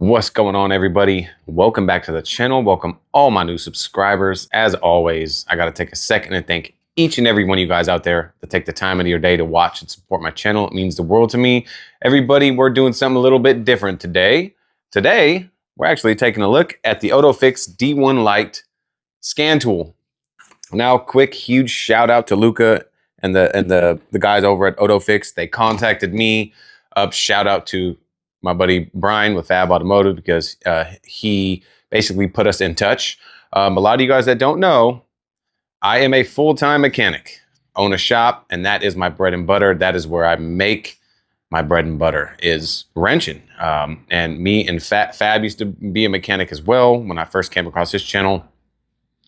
What's going on, everybody? Welcome back to the channel. Welcome all my new subscribers. As always, I got to take a second and thank each and every one of you guys out there that take the time out of your day to watch and support my channel. It means the world to me. Everybody, we're doing something a little bit different today. Today, we're actually taking a look at the OTOFIX D1 Lite scan tool. Now, quick, huge shout out to Luca and the guys over at OTOFIX. They contacted me. Shout out to my buddy Brian with Fab Automotive, because he basically put us in touch. A lot of you guys that don't know, I am a full-time mechanic, own a shop, and that is my bread and butter. That is where I make my bread and butter, is wrenching. And me and Fab used to be a mechanic as well when I first came across his channel.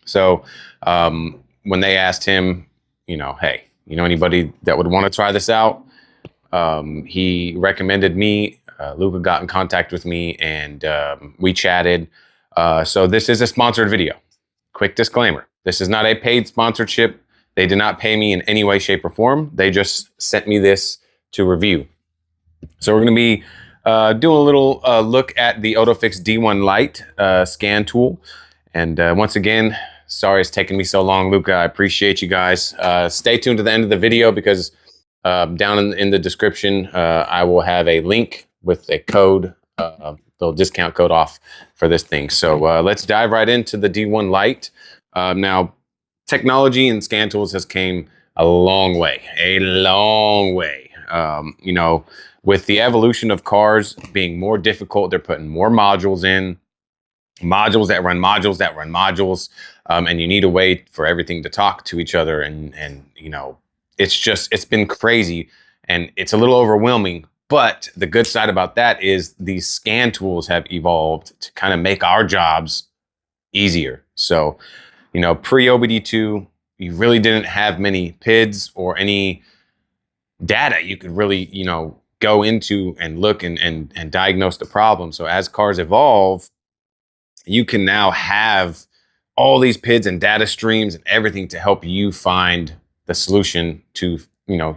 So when they asked him, hey, anybody that would want to try this out? He recommended me. Luca got in contact with me and we chatted. So this is a sponsored video. Quick disclaimer. This is not a paid sponsorship. They did not pay me in any way, shape, or form. They just sent me this to review. So we're going to be doing a little look at the OTOFIX D1 Lite scan tool. And once again, sorry it's taken me so long, Luca. I appreciate you guys. Stay tuned to the end of the video, because down in the description, I will have a link with a code, little discount code off for this thing. So let's dive right into the D1 Lite. Now, technology and scan tools has came a long way, with the evolution of cars being more difficult, they're putting more modules in, modules that run modules that run modules, and you need a way for everything to talk to each other. And it's been crazy and it's a little overwhelming. But the good side about that is these scan tools have evolved to kind of make our jobs easier. So, pre-OBD2, you really didn't have many PIDs or any data you could really, go into and look and diagnose the problem. So as cars evolve, you can now have all these PIDs and data streams and everything to help you find the solution to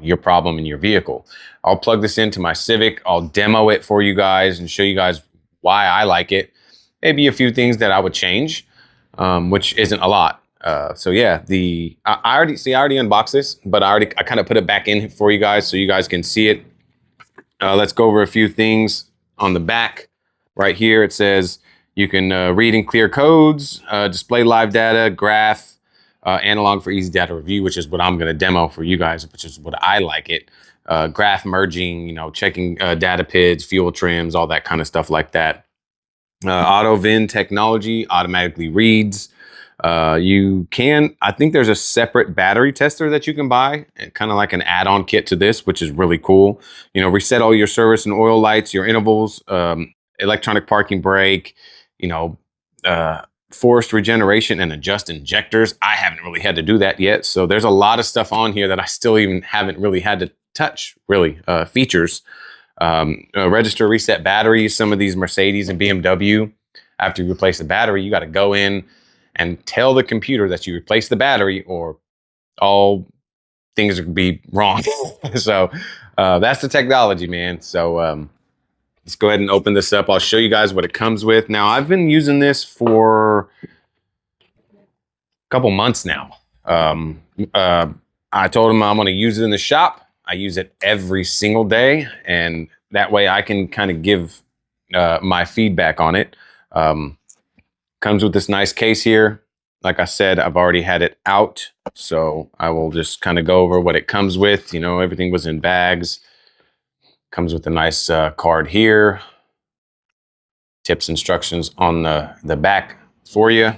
your problem in your vehicle. I'll plug this into my Civic. I'll demo it for you guys and show you guys why I like it. Maybe a few things that I would change, which isn't a lot. So yeah, I already unboxed this, but I kind of put it back in for you guys so you guys can see it. Let's go over a few things. On the back right here, it says you can read and clear codes, display live data, graph, analog for easy data review, which is what I'm going to demo for you guys, which is what I like it. Graph merging, checking data PIDs, fuel trims, all that kind of stuff like that. Auto VIN technology automatically reads. I think there's a separate battery tester that you can buy, kind of like an add-on kit to this, which is really cool. Reset all your service and oil lights, your intervals, electronic parking brake, forced regeneration, and adjust injectors. I haven't really had to do that yet. So there's a lot of stuff on here that I still even haven't really had to touch, really, features. Register, reset batteries. Some of these Mercedes and BMW, after you replace the battery, you got to go in and tell the computer that you replaced the battery, or all things could be wrong. So that's the technology, man. So let's go ahead and open this up. I'll show you guys what it comes with. Now, I've been using this for a couple months now. I told him I'm going to use it in the shop. I use it every single day, and that way I can kind of give my feedback on it. Comes with this nice case here. Like I said, I've already had it out, so I will just kind of go over what it comes with. Everything was in bags. Comes with a nice card here. Tips, instructions on the back for you.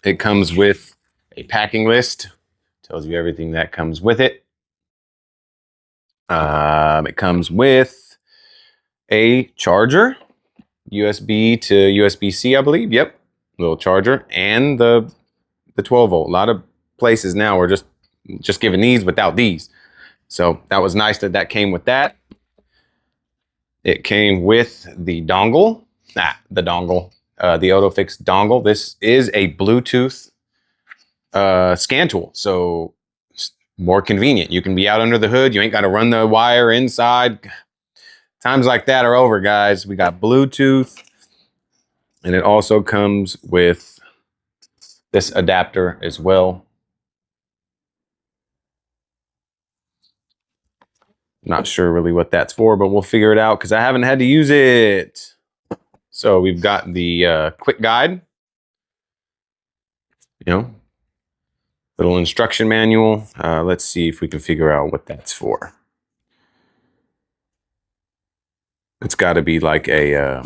It comes with a packing list. Tells you everything that comes with it. It comes with a charger, USB to USB-C, I believe. Yep, little charger, and the 12 volt. A lot of places now are just giving these without these. So that was nice that came with that. It came with the dongle, the OTOFIX dongle. This is a Bluetooth scan tool, so it's more convenient. You can be out under the hood. You ain't got to run the wire inside. Times like that are over, guys. We got Bluetooth, and it also comes with this adapter as well. Not sure really what that's for, but we'll figure it out because I haven't had to use it. So we've got the quick guide, you know, little instruction manual. Let's see if we can figure out what that's for. It's got to be like a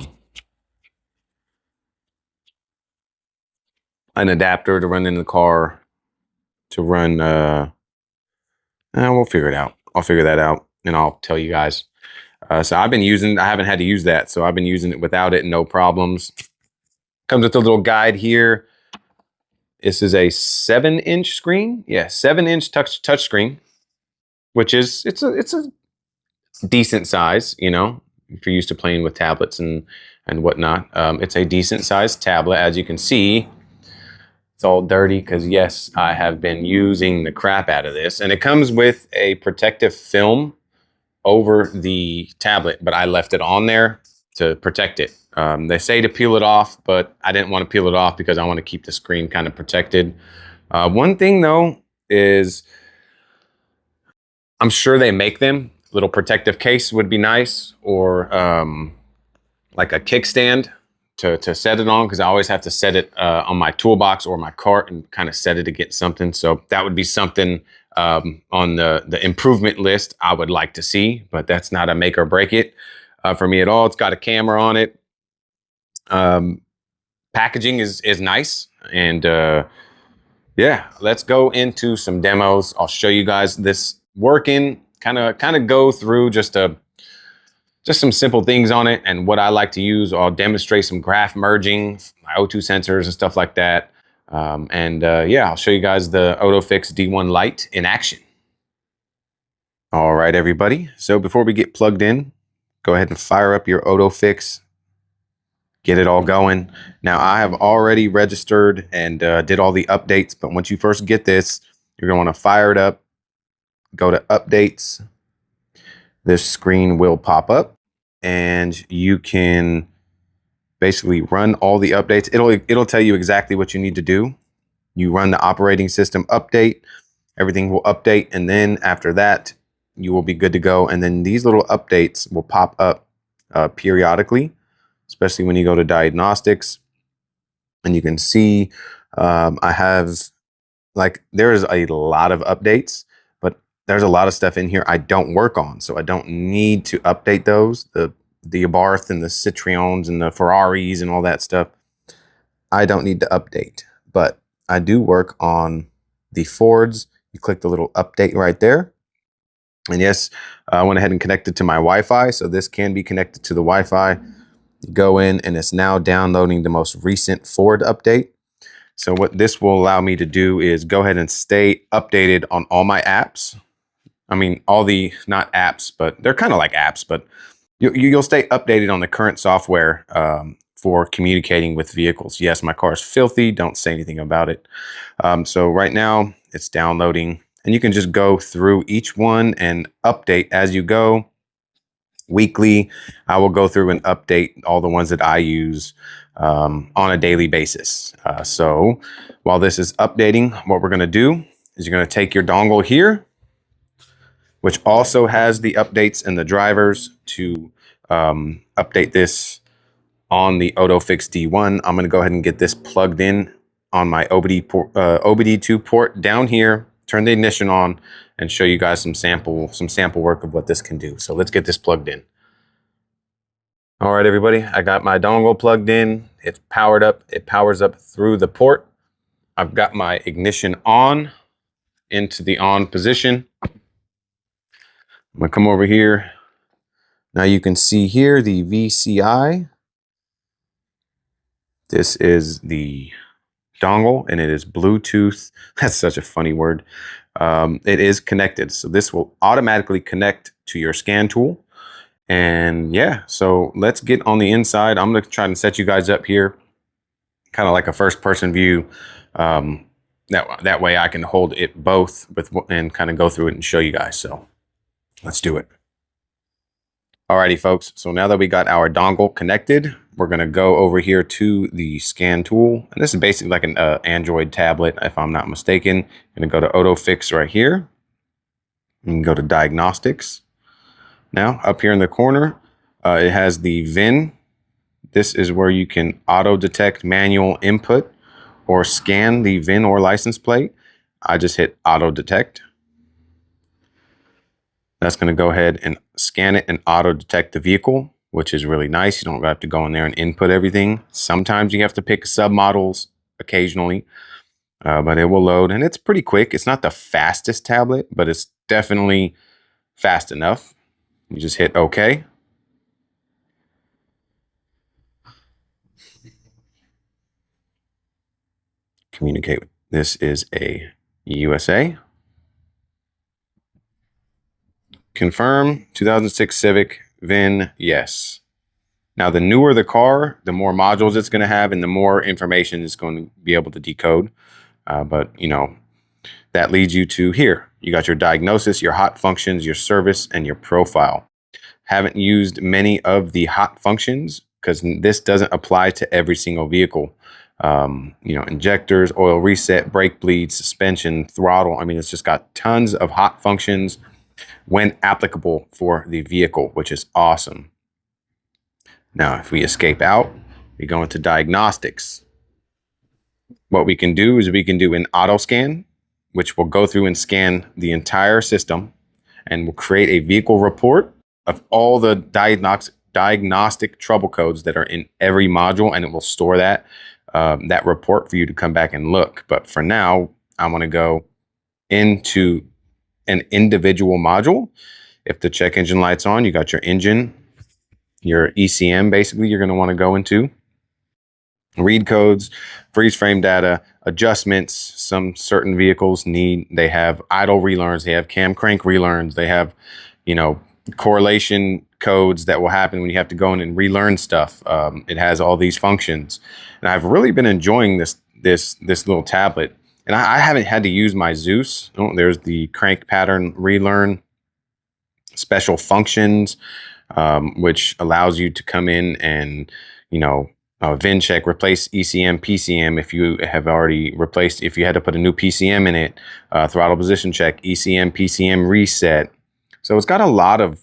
an adapter to run in the car to run. We'll figure it out. I'll figure that out and I'll tell you guys. So I've been using. I haven't had to use that, so I've been using it without it, no problems. Comes with a little guide here. This is a 7-inch screen. Yeah, 7-inch touch screen, which is it's a decent size. You know, if you're used to playing with tablets and whatnot, it's a decent sized tablet. As you can see, it's all dirty because yes, I have been using the crap out of this, and it comes with a protective film over the tablet, but I left it on there to protect it. They say to peel it off, but I didn't want to peel it off because I want to keep the screen kind of protected. One thing though is I'm sure they make them. Little protective case would be nice, or like a kickstand to set it on, because I always have to set it on my toolbox or my cart and kind of set it against something. So that would be something on the improvement list I would like to see, but that's not a make or break it for me at all. It's got a camera on it. Packaging is nice, and yeah, let's go into some demos. I'll show you guys this working, kind of go through just some simple things on it and what I like to use. I'll demonstrate some graph merging, my O2 sensors and stuff like that. Yeah, I'll show you guys the OTOFIX D1 Lite in action. All right, everybody. So before we get plugged in, go ahead and fire up your OTOFIX. Get it all going. Now, I have already registered and did all the updates, but once you first get this, you're going to want to fire it up, go to updates. This screen will pop up and you can basically run all the updates. It'll tell you exactly what you need to do. You run the operating system update, everything will update, and then after that, you will be good to go. And then these little updates will pop up periodically, especially when you go to Diagnostics, and you can see I have, like, there's a lot of updates, but there's a lot of stuff in here I don't work on, so I don't need to update those. The Abarth and the Citroens and the Ferraris and all that stuff, I don't need to update, but I do work on the Fords. You click the little update right there. And yes, I went ahead and connected to my Wi-Fi, so this can be connected to the Wi-Fi. You go in and it's now downloading the most recent Ford update. So what this will allow me to do is go ahead and stay updated on all my apps. I mean, all the, not apps, but they're kind of like apps, but you'll stay updated on the current software for communicating with vehicles. Yes, my car is filthy. Don't say anything about it. So right now it's downloading, and you can just go through each one and update as you go. Weekly, I will go through and update all the ones that I use on a daily basis. So while this is updating, what we're going to do is you're going to take your dongle here, which also has the updates and the drivers to update this on the OTOFIX D1. I'm going to go ahead and get this plugged in on my OBD2 port down here, turn the ignition on, and show you guys some sample work of what this can do. So let's get this plugged in. All right, everybody, I got my dongle plugged in. It's powered up. It powers up through the port. I've got my ignition on into the on position. I'm gonna come over here. Now you can see here the VCI. This is the dongle, and it is Bluetooth. That's such a funny word. It is connected, so this will automatically connect to your scan tool. And yeah, so let's get on the inside. I'm going to try and set you guys up here, kind of like a first-person view. That way I can hold it both and kind of go through it and show you guys. So let's do it. Alrighty, folks. So now that we got our dongle connected, we're going to go over here to the scan tool. And this is basically like an Android tablet, if I'm not mistaken. I'm going to go to AUTOFIX right here. You can go to Diagnostics. Now, up here in the corner, it has the VIN. This is where you can auto-detect manual input or scan the VIN or license plate. I just hit auto-detect. That's going to go ahead and scan it and auto-detect the vehicle, which is really nice. You don't have to go in there and input everything. Sometimes you have to pick submodels occasionally, but it will load. And it's pretty quick. It's not the fastest tablet, but it's definitely fast enough. You just hit OK. Communicate. This is a USA. Confirm 2006 Civic VIN, yes. Now, the newer the car, the more modules it's going to have and the more information it's going to be able to decode. But, you know, that leads you to here. You got your diagnosis, your hot functions, your service, and your profile. Haven't used many of the hot functions because this doesn't apply to every single vehicle. You know, injectors, oil reset, brake bleed, suspension, throttle. I mean, it's just got tons of hot functions when applicable for the vehicle, which is awesome. Now, if we escape out, we go into diagnostics. What we can do is we can do an auto scan, which will go through and scan the entire system and will create a vehicle report of all the diagnostic trouble codes that are in every module, and it will store that that report for you to come back and look. But for now, I want to go into an individual module. If the check engine light's on, you got your engine, your ECM, basically, you're going to want to go into. Read codes, freeze frame data, adjustments. Some certain vehicles they have idle relearns, they have cam crank relearns, they have, you know, correlation codes that will happen when you have to go in and relearn stuff. It has all these functions. And I've really been enjoying this little tablet. And I haven't had to use my Zeus. Oh, there's the crank pattern relearn, special functions, which allows you to come in and, you know, VIN check, replace ECM, PCM if you have already replaced, if you had to put a new PCM in it, throttle position check, ECM, PCM reset. So it's got a lot of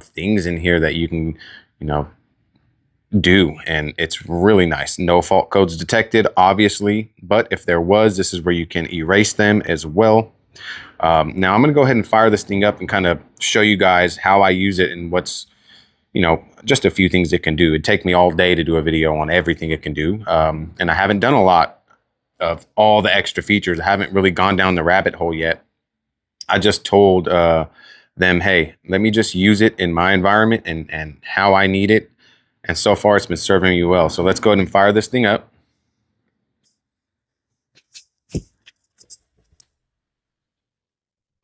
things in here that you can, you know, do, and it's really nice. No fault codes detected, obviously, but if there was, this is where you can erase them as well. Now I'm going to go ahead and fire this thing up and kind of show you guys how I use it and what's, you know, just a few things it can do. It'd take me all day to do a video on everything it can do, and I haven't done a lot of all the extra features. I haven't really gone down the rabbit hole yet. I just told them, hey, let me just use it in my environment and how I need it. And so far, it's been serving me well. So let's go ahead and fire this thing up.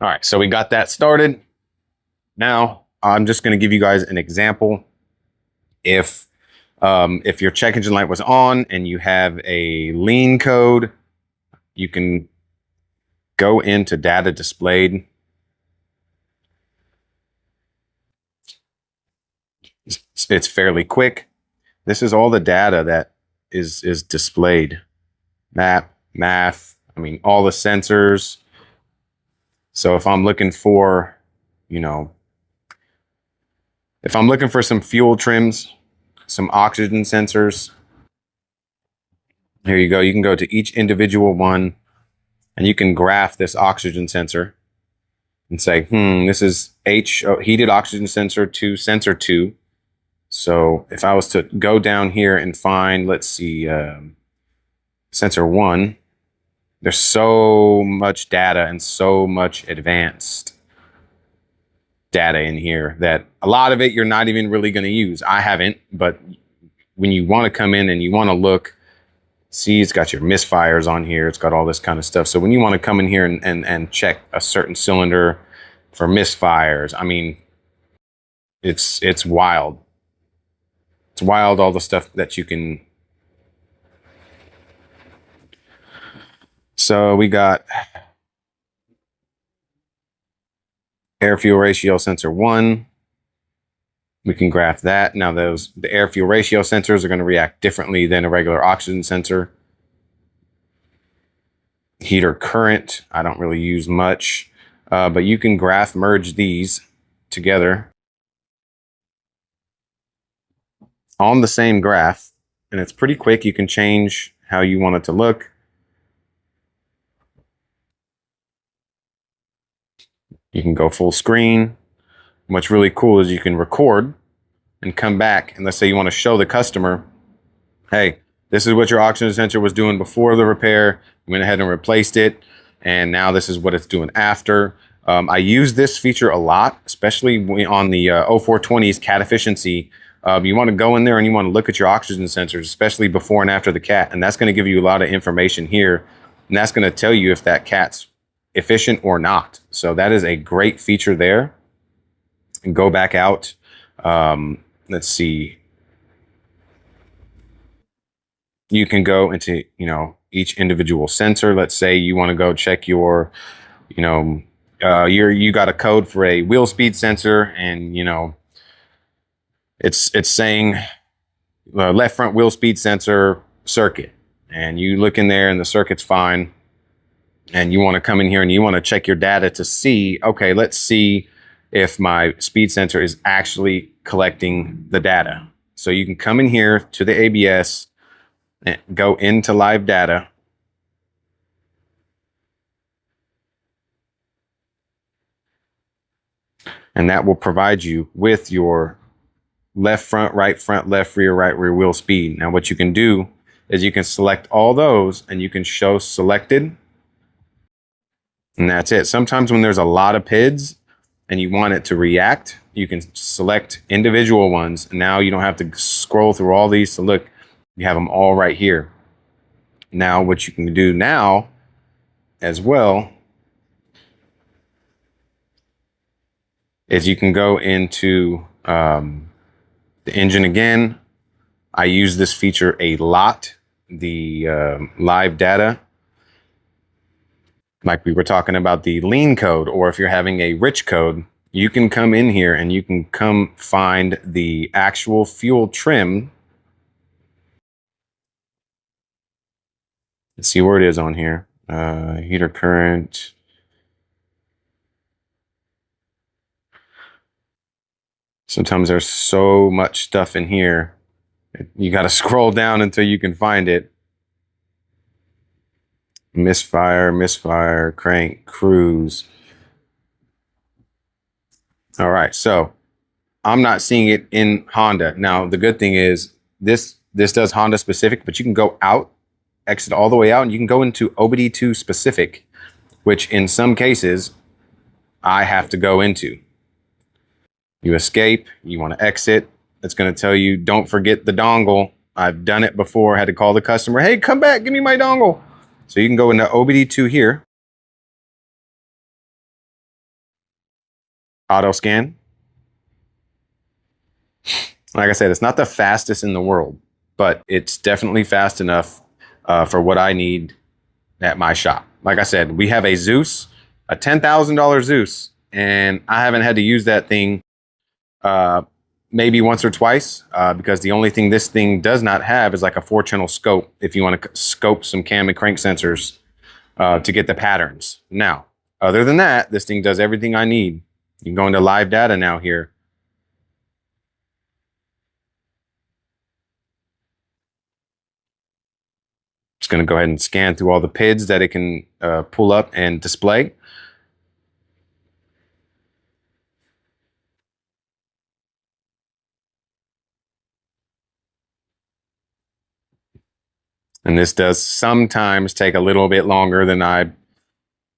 All right, so we got that started. Now, I'm just going to give you guys an example. If your check engine light was on and you have a lean code, you can go into data displayed. It's fairly quick. This is all the data that is displayed. Map, math, I mean, all the sensors. So if I'm looking for, you know, if I'm looking for some fuel trims, some oxygen sensors, here you go. You can go to each individual one and you can graph this oxygen sensor and say, this is heated oxygen sensor to sensor 2. So if I was to go down here and find, let's see, sensor 1, there's so much data and so much advanced data in here that a lot of it you're not even really going to use. I haven't, but when you want to come in and you want to look, see, it's got your misfires on here. It's got all this kind of stuff. So when you want to come in here and check a certain cylinder for misfires, I mean, it's wild. It's wild, all the stuff that you can. So we got air fuel ratio sensor 1. We can graph that. Now the air fuel ratio sensors are going to react differently than a regular oxygen sensor. Heater current, I don't really use much, but you can graph merge these together on the same graph, and it's pretty quick. You can change how you want it to look. You can go full screen. What's really cool is you can record and come back, and let's say you want to show the customer, hey, this is what your oxygen sensor was doing before the repair. We went ahead and replaced it, and now this is what it's doing after. I use this feature a lot, especially on the 0420's cat efficiency. You want to go in there and you want to look at your oxygen sensors, especially before and after the cat, and that's going to give you a lot of information here, and that's going to tell you if that cat's efficient or not. So that is a great feature there. And go back out. Let's see. You can go into, each individual sensor. Let's say you want to go check your, you got a code for a wheel speed sensor, and it's saying left front wheel speed sensor circuit, and you look in there and the circuit's fine, and you want to come in here and you want to check your data to see, okay, let's see if my speed sensor is actually collecting the data. So you can come in here to the ABS and go into live data. And that will provide you with your left front, left rear, right rear wheel speed. Now what you can do is you can select all those and you can show selected. And that's it. Sometimes when there's a lot of PIDs and you want it to react, you can select individual ones. And now you don't have to scroll through all these to look. You have them all right here. Now what you can do now as well is you can go into the engine again. I use this feature a lot, the live data. Like we were talking about the lean code, or if you're having a rich code, you can come in here and you can come find the actual fuel trim. Let's see where it is on here. Heater current. Sometimes there's so much stuff in here. You got to scroll down until you can find it. Misfire, crank, cruise. All right, so I'm not seeing it in Honda. Now, the good thing is this does Honda specific, but you can go out, exit all the way out, and you can go into OBD2 specific, which in some cases I have to go into. You escape, you want to exit. It's going to tell you, don't forget the dongle. I've done it before. I had to call the customer. Hey, come back, give me my dongle. So you can go into OBD2 here. Auto scan. Like I said, it's not the fastest in the world, but it's definitely fast enough for what I need at my shop. Like I said, we have a Zeus, a $10,000 Zeus, and I haven't had to use that thing maybe once or twice because the only thing this thing does not have is like a 4-channel scope if you want to scope some cam and crank sensors to get the patterns. Now, other than that, this thing does everything I need. You can go into live data now here. Just going to go ahead and scan through all the PIDs that it can pull up and display. And this does sometimes take a little bit longer than I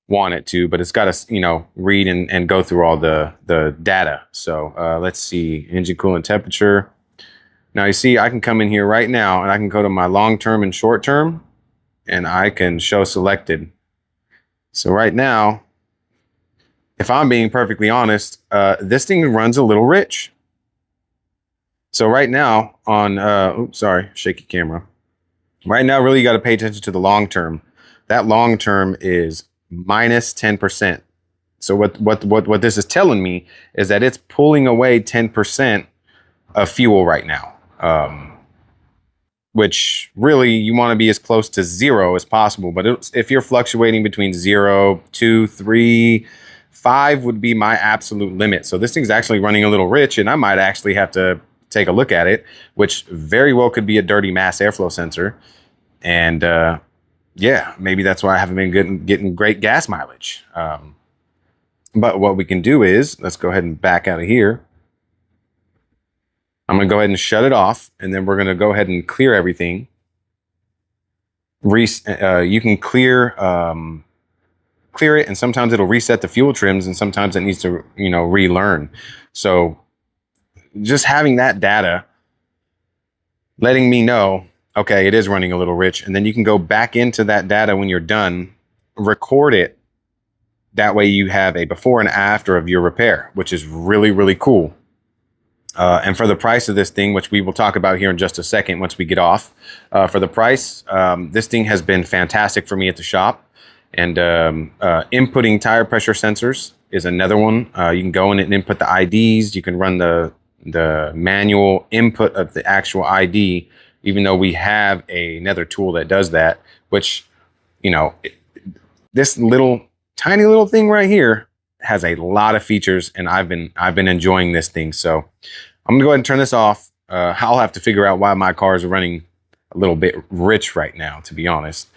want it to, but it's got to, read and go through all the data. So let's see, engine coolant temperature. Now you see, I can come in here right now and I can go to my long-term and short-term and I can show selected. So right now, if I'm being perfectly honest, this thing runs a little rich. So right now on, oops, sorry, shaky camera. Right now, really, you got to pay attention to the long term. That long term is minus 10%. So what this is telling me is that it's pulling away 10% of fuel right now. Which really you want to be as close to 0 as possible. But if you're fluctuating between 0, 2, 3, 5 would be my absolute limit. So this thing's actually running a little rich, and I might actually have to take a look at it, which very well could be a dirty mass airflow sensor. And yeah, maybe that's why I haven't been getting great gas mileage. But what we can do is, let's go ahead and back out of here. I'm going to go ahead and shut it off, and then we're going to go ahead and clear everything. You can clear it, and sometimes it'll reset the fuel trims, and sometimes it needs to, relearn. So just having that data, letting me know, okay, it is running a little rich, and then you can go back into that data when you're done, record it. That way you have a before and after of your repair, which is really, really cool. And for the price of this thing, which we will talk about here in just a second once we get off, for the price, this thing has been fantastic for me at the shop. And inputting tire pressure sensors is another one. You can go in and input the IDs. You can run the manual input of the actual ID, even though we have another tool that does that, which, this tiny little thing right here has a lot of features, and I've been enjoying this thing. So I'm gonna go ahead and turn this off. I'll have to figure out why my cars are running a little bit rich right now, to be honest.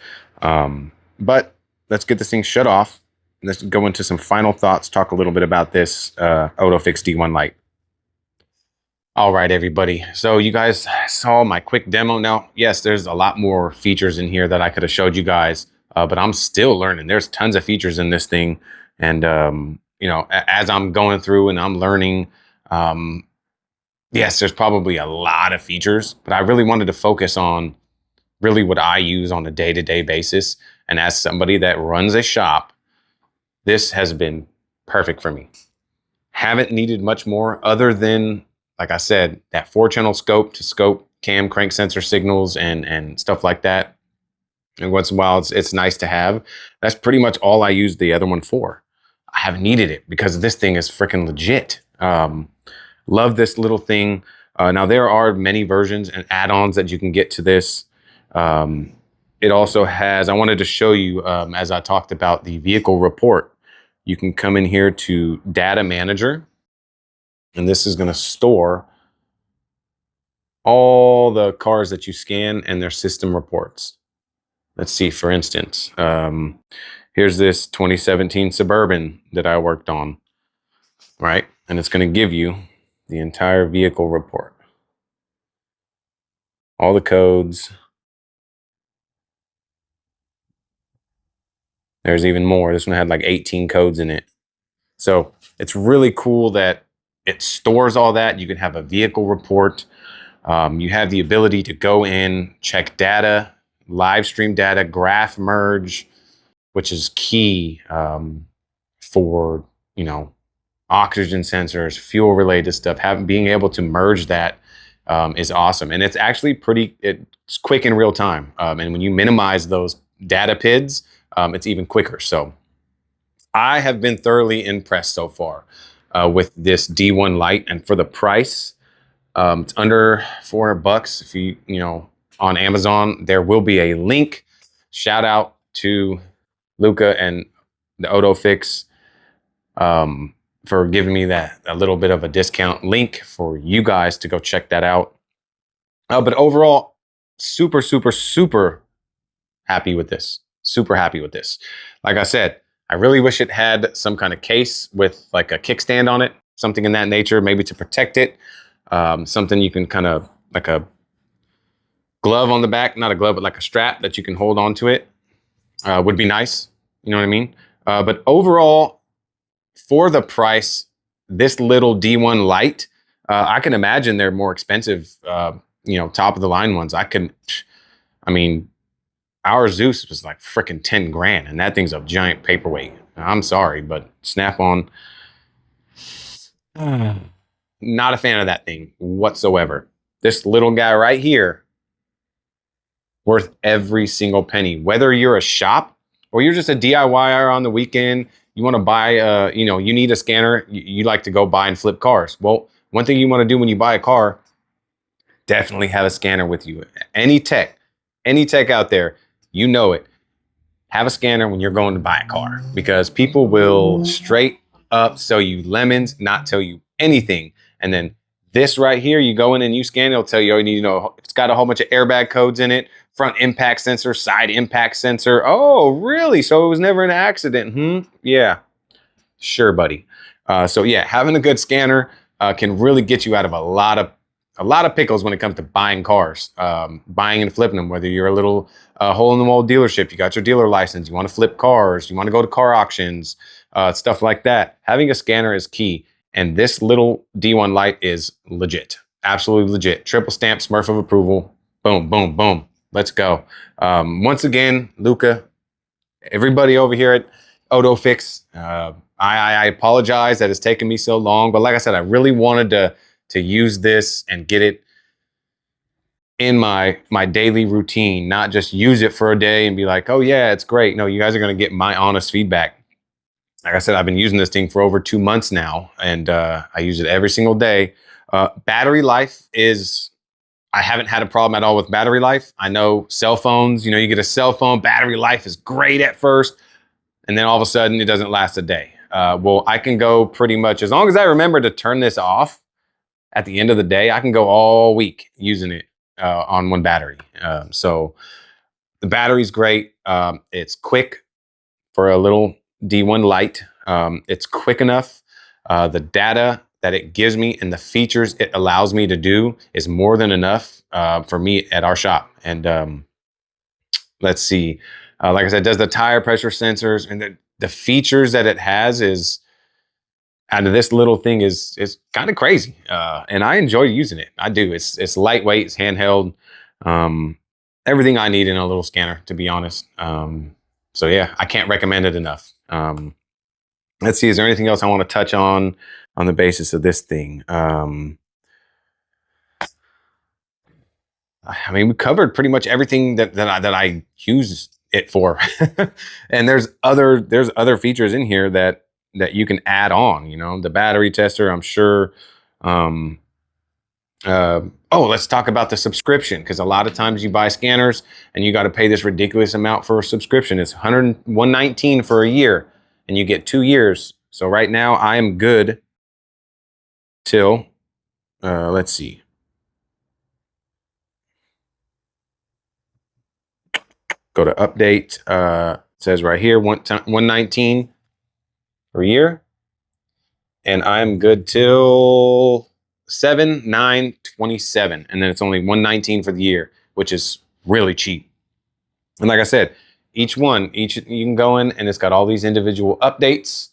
But let's get this thing shut off. Let's go into some final thoughts, talk a little bit about this OTOFIX D1 Lite. All right, everybody. So you guys saw my quick demo. Now, yes, there's a lot more features in here that I could have showed you guys, but I'm still learning. There's tons of features in this thing. And, as I'm going through and I'm learning, yes, there's probably a lot of features, but I really wanted to focus on really what I use on a day-to-day basis. And as somebody that runs a shop, this has been perfect for me. Haven't needed much more other than, like I said, that 4-channel scope to scope cam crank sensor signals and stuff like that. And once in a while, it's nice to have. That's pretty much all I use the other one for. I haven't needed it because this thing is freaking legit. Love this little thing. Now, there are many versions and add-ons that you can get to this. It also has, I wanted to show you, as I talked about the vehicle report, you can come in here to Data Manager, and this is going to store all the cars that you scan and their system reports. Let's see, for instance, here's this 2017 Suburban that I worked on, right? And it's going to give you the entire vehicle report. All the codes. There's even more. This one had like 18 codes in it. So it's really cool that it stores all that. You can have a vehicle report. You have the ability to go in, check data, live stream data, graph merge, which is key for, oxygen sensors, fuel related stuff. Being able to merge that is awesome. And it's actually it's quick in real time. And when you minimize those data PIDs, it's even quicker. So I have been thoroughly impressed so far with this D1 Lite. And for the price, it's under $400. If you on Amazon, there will be a link. Shout out to Luca and the OTOFIX for giving me a little bit of a discount link for you guys to go check that out. But overall, super, super, super happy with this. Super happy with this. Like I said, I really wish it had some kind of case with like a kickstand on it, something in that nature, maybe to protect it. Something you can kind of like a glove on the back, not a glove, but like a strap that you can hold on to it would be nice. You know what I mean? But overall, for the price, this little D1 Lite, I can imagine they're more expensive, top of the line ones. Our Zeus was like freaking 10 grand, and that thing's a giant paperweight. I'm sorry, but Snap-on, not a fan of that thing whatsoever. This little guy right here, worth every single penny. Whether you're a shop or you're just a DIYer on the weekend, you want to buy, you need a scanner, you like to go buy and flip cars. Well, one thing you want to do when you buy a car definitely have a scanner with you. Any tech out there, you know it. Have a scanner when you're going to buy a car, because people will straight up sell you lemons, not tell you anything. And then this right here, you go in and you scan, it'll tell you, oh, you need to know it's got a whole bunch of airbag codes in it, front impact sensor, side impact sensor. Oh, really? So it was never an accident? Yeah, sure, buddy. So yeah, having a good scanner can really get you out of a lot of pickles when it comes to buying cars, buying and flipping them. Whether you're a little hole-in-the-wall dealership, you got your dealer license, you want to flip cars, you want to go to car auctions, stuff like that. Having a scanner is key. And this little D1 Lite is legit, absolutely legit. Triple stamp Smurf of approval. Boom, boom, boom. Let's go. Once again, Luca, everybody over here at OTOFIX, I apologize that it's taken me so long, but like I said, I really wanted to use this and get it in my daily routine, not just use it for a day and be like, oh yeah, it's great. No, you guys are going to get my honest feedback. Like I said, I've been using this thing for over 2 months now, and I use it every single day. Battery life is, I haven't had a problem at all with battery life. I know cell phones, you know, you get a cell phone, battery life is great at first, and then all of a sudden it doesn't last a day. Well, I can go pretty much, as long as I remember to turn this off at the end of the day, I can go all week using it on one battery. So the battery's great. It's quick for a little D1 Lite. It's quick enough. The data that it gives me and the features it allows me to do is more than enough for me at our shop. And let's see, like I said, it does the tire pressure sensors, and the features that it has is, out of this little thing, is kind of crazy. And I enjoy using it. I do. It's lightweight, it's handheld, everything I need in a little scanner, to be honest. So yeah, I can't recommend it enough. Let's see, is there anything else I want to touch on the basis of this thing? I mean, we covered pretty much everything that I use it for. And there's other features in here that you can add on, you know, the battery tester, I'm sure. Oh, let's talk about the subscription, because a lot of times you buy scanners and you got to pay this ridiculous amount for a subscription. It's $119 for a year, and you get 2 years. So right now I am good till, let's see. Go to update. It says right here, $119 per year. And I'm good till 7/9/27, and then it's only $119 for the year, which is really cheap. And like I said, each you can go in and it's got all these individual updates.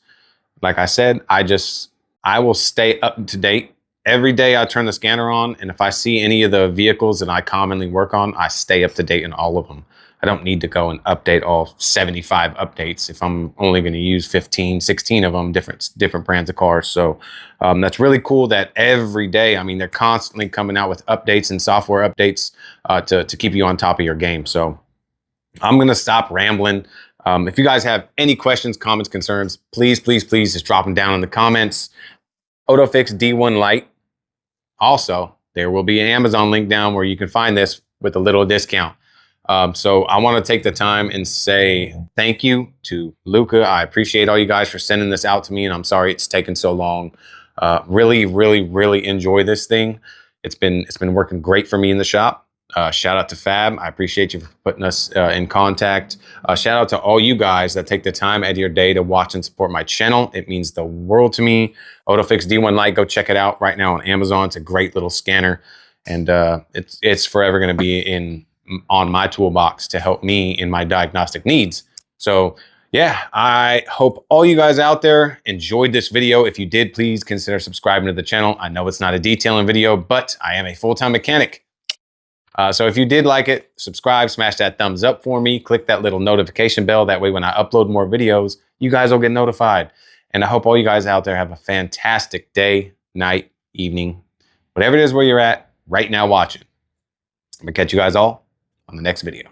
Like I said, I will stay up to date. Every day I turn the scanner on, and if I see any of the vehicles that I commonly work on, I stay up to date in all of them. I don't need to go and update all 75 updates if I'm only going to use 15, 16 of them, different brands of cars. So that's really cool that every day, I mean, they're constantly coming out with updates and software updates to keep you on top of your game. So I'm going to stop rambling. If you guys have any questions, comments, concerns, please just drop them down in the comments. OTOFIX D1 Lite. Also, there will be an Amazon link down where you can find this with a little discount. So I want to take the time and say thank you to Luca. I appreciate all you guys for sending this out to me, and I'm sorry it's taken so long. Really enjoy this thing. It's been working great for me in the shop. Shout out to Fab. I appreciate you for putting us in contact. Shout out to all you guys that take the time out of your day to watch and support my channel. It means the world to me. OTOFIX D1 Lite, go check it out right now on Amazon. It's a great little scanner, and it's forever going to be on my toolbox to help me in my diagnostic needs. So yeah, I hope all you guys out there enjoyed this video. If you did, please consider subscribing to the channel. I know it's not a detailing video, but I am a full-time mechanic. So if you did like it, subscribe, smash that thumbs up for me, click that little notification bell. That way when I upload more videos, you guys will get notified. And I hope all you guys out there have a fantastic day, night, evening, whatever it is where you're at right now watching. I'm gonna catch you guys all on the next video.